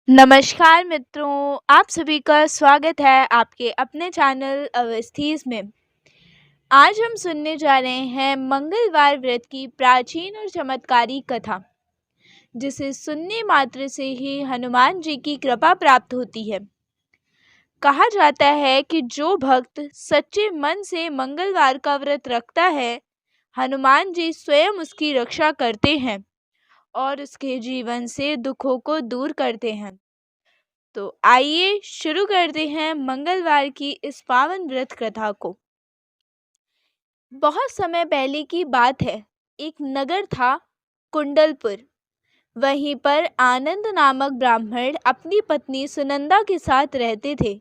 नमस्कार मित्रों, आप सभी का स्वागत है आपके अपने चैनल अवस्थीज में। आज हम सुनने जा रहे हैं मंगलवार व्रत की प्राचीन और चमत्कारी कथा, जिसे सुनने मात्र से ही हनुमान जी की कृपा प्राप्त होती है। कहा जाता है कि जो भक्त सच्चे मन से मंगलवार का व्रत रखता है, हनुमान जी स्वयं उसकी रक्षा करते हैं और उसके जीवन से दुखों को दूर करते हैं। तो आइए शुरू करते हैं मंगलवार की इस पावन व्रत कथा को। बहुत समय पहले की बात है। एक नगर था, कुंडलपुर। वहीं पर आनंद नामक ब्राह्मण अपनी पत्नी सुनंदा के साथ रहते थे।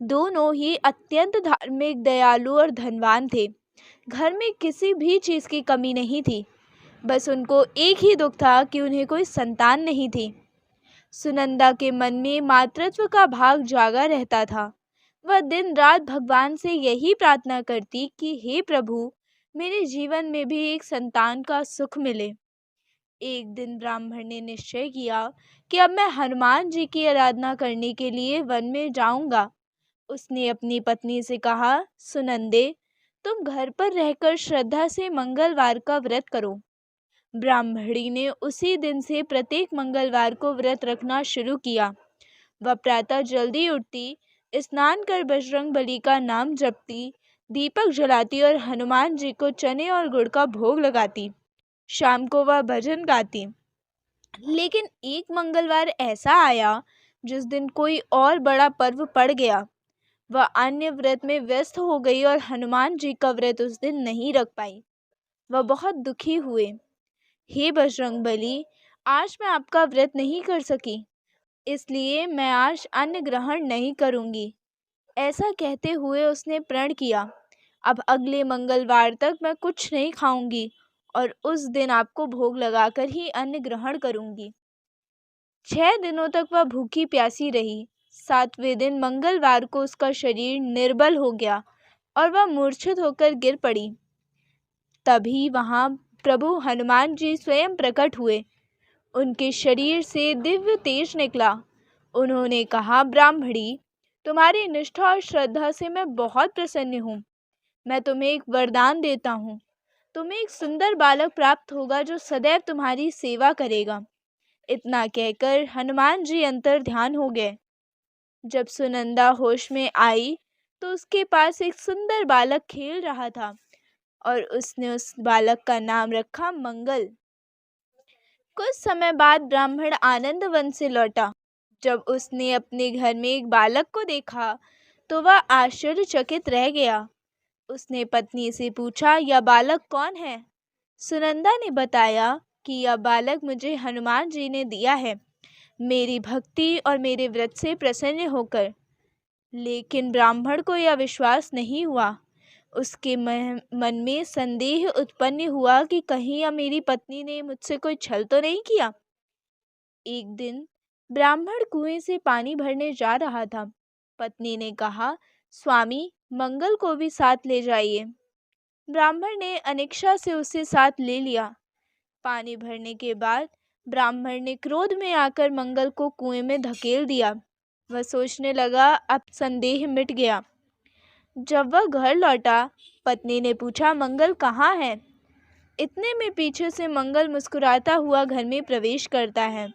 दोनों ही अत्यंत धार्मिक, दयालु और धनवान थे। घर में किसी भी चीज़ की कमी नहीं थी। बस उनको एक ही दुख था कि उन्हें कोई संतान नहीं थी। सुनंदा के मन में मातृत्व का भाव जागा रहता था। वह दिन रात भगवान से यही प्रार्थना करती कि हे प्रभु, मेरे जीवन में भी एक संतान का सुख मिले। एक दिन ब्राह्मण ने निश्चय किया कि अब मैं हनुमान जी की आराधना करने के लिए वन में जाऊंगा। उसने अपनी पत्नी से कहा, सुनंदे, तुम घर पर रहकर श्रद्धा से मंगलवार का व्रत करो। ब्राह्मणी ने उसी दिन से प्रत्येक मंगलवार को व्रत रखना शुरू किया। वह प्रातः जल्दी उठती, स्नान कर बजरंगबली का नाम जपती, दीपक जलाती और हनुमान जी को चने और गुड़ का भोग लगाती। शाम को वह भजन गाती। लेकिन एक मंगलवार ऐसा आया जिस दिन कोई और बड़ा पर्व पड़ गया। वह अन्य व्रत में व्यस्त हो गई और हनुमान जी का व्रत उस दिन नहीं रख पाई। वह बहुत दुखी हुए। हे बजरंगबली, आज मैं आपका व्रत नहीं कर सकी, इसलिए मैं आज अन्न ग्रहण नहीं करूंगी। ऐसा कहते हुए उसने प्रण किया, अब अगले मंगलवार तक मैं कुछ नहीं खाऊंगी और उस दिन आपको भोग लगाकर ही अन्न ग्रहण करूंगी। 6 दिनों तक वह भूखी प्यासी रही। 7वें दिन मंगलवार को उसका शरीर निर्बल हो गया और वह मूर्छित होकर गिर पड़ी। तभी वहां प्रभु हनुमान जी स्वयं प्रकट हुए। उनके शरीर से दिव्य तेज निकला। उन्होंने कहा, ब्राह्मणी, तुम्हारी निष्ठा और श्रद्धा से मैं बहुत प्रसन्न हूँ। मैं तुम्हें एक वरदान देता हूँ। तुम्हें एक सुंदर बालक प्राप्त होगा जो सदैव तुम्हारी सेवा करेगा। इतना कहकर हनुमान जी अंतर ध्यान हो गए। जब सुनंदा होश में आई तो उसके पास एक सुंदर बालक खेल रहा था और उसने उस बालक का नाम रखा मंगल। कुछ समय बाद ब्राह्मण आनंद वन से लौटा। जब उसने अपने घर में एक बालक को देखा तो वह आश्चर्यचकित रह गया। उसने पत्नी से पूछा, यह बालक कौन है? सुनंदा ने बताया कि यह बालक मुझे हनुमान जी ने दिया है, मेरी भक्ति और मेरे व्रत से प्रसन्न होकर। लेकिन ब्राह्मण को यह विश्वास नहीं हुआ। उसके मन में संदेह उत्पन्न हुआ कि कहीं या मेरी पत्नी ने मुझसे कोई छल तो नहीं किया। एक दिन ब्राह्मण कुएं से पानी भरने जा रहा था। पत्नी ने कहा, स्वामी, मंगल को भी साथ ले जाइए। ब्राह्मण ने अनिच्छा से उसे साथ ले लिया। पानी भरने के बाद ब्राह्मण ने क्रोध में आकर मंगल को कुएं में धकेल दिया। वह सोचने लगा, अब संदेह मिट गया। जब वह घर लौटा, पत्नी ने पूछा, मंगल कहाँ है? इतने में पीछे से मंगल मुस्कुराता हुआ घर में प्रवेश करता है।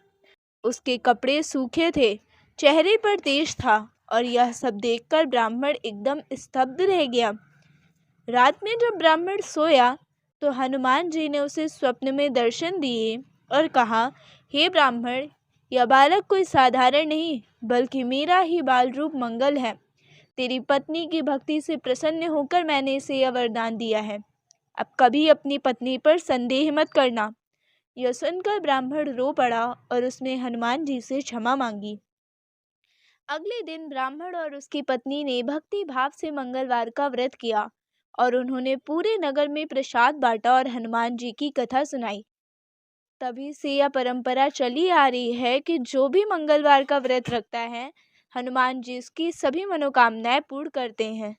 उसके कपड़े सूखे थे, चेहरे पर तेज था और यह सब देखकर ब्राह्मण एकदम स्तब्ध रह गया। रात में जब ब्राह्मण सोया तो हनुमान जी ने उसे स्वप्न में दर्शन दिए और कहा, हे ब्राह्मण, यह बालक कोई साधारण नहीं बल्कि मेरा ही बाल रूप मंगल है। तेरी पत्नी की भक्ति से प्रसन्न होकर मैंने इसे यह वरदान दिया है। अब कभी अपनी पत्नी पर संदेह मत करना। यह सुनकर ब्राह्मण रो पड़ा और उसने हनुमान जी से क्षमा मांगी। अगले दिन ब्राह्मण और उसकी पत्नी ने भक्ति भाव से मंगलवार का व्रत किया और उन्होंने पूरे नगर में प्रसाद बांटा और हनुमान जी की कथा सुनाई। तभी से यह परंपरा चली आ रही है कि जो भी मंगलवार का व्रत रखता है, हनुमान जी उसकी सभी मनोकामनाएं पूर्ण करते हैं।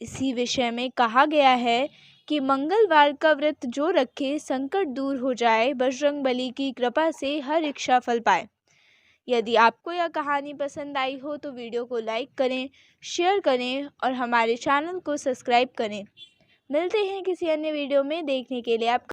इसी विषय में कहा गया है कि मंगलवार का व्रत जो रखे, संकट दूर हो जाए, बजरंगबली की कृपा से हर इच्छा फल पाए। यदि आपको यह कहानी पसंद आई हो तो वीडियो को लाइक करें, शेयर करें और हमारे चैनल को सब्सक्राइब करें। मिलते हैं किसी अन्य वीडियो में। देखने के लिए आपका